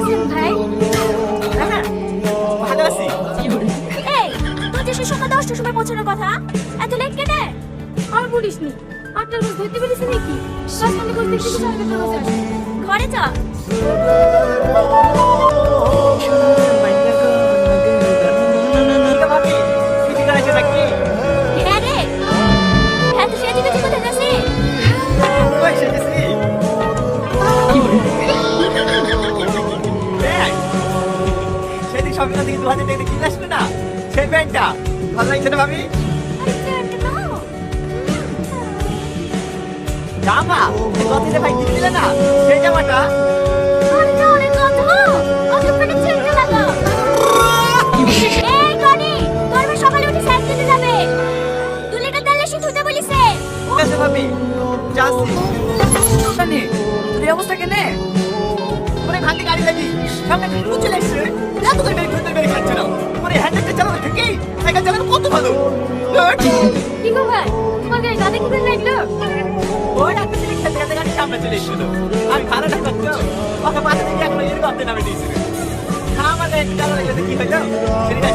আছেন ভাই? হ্যাঁ, ভালো আছি। এই, তোর যে সে সকাল 10টার সময় পৌঁছানোর কথা, এত লেট কেন? আর বলিসনি, 8টার বাস ধরতে পেরেছি নাকি? বাস মানে করতে কিছু সাড়ে 9টার বাজে আসে। ঘরে যা। ঠিক ভাবি, পিঠে করেছে নাকি? হ্যাঁ রে, হ্যাঁ তো সেদিকে তুই কোথায় যাচ্ছিস? ওই সেজেছি। দেখ, সেদিন শপিং থেকে 2000 টাকা দিয়ে কিনে আসলে না, সেই প্যান্টটা ভালো লাগছে না ভাবি? আরে প্যান্ট নাও। জামা কতদিনে ভাই কিনে দিলে না সেই জামাটা? আরে না রে কথা, আগে প্যান্টে চেনটা লাগা। এই গনি, তোর মা সকালে উঠে স্যার দিতে যাবে। 2 লিটার তেল এসে ধুতে বলিছে। ঠিক আছে ভাবি, যাচ্ছি। জানি তোর এই অবস্থা কেনে? ওরে ভাঙতে গাড়ি লাগি সামনে টুকু চলে এসছে, এত করে গাড়ি ধরতে গাড়ি খাচ্ছে না। ওরে হ্যান্ডেলটা চালানো থেকেই সাইকেল চালানো কত ভালো। কি গো ভাই, তোমার গায়ে দাদা কি করে লাগলো? ওই একটা ছেলে খেতে খেতে গাড়ি সামনে চলে এসেছিল। আমি ভাড়াটা করতো, ওকে মাথা থেকে এখন এর গর্তে নামে দিয়েছিল। আমার গাড়ি চালানো গেলে কি হইলো? সেটা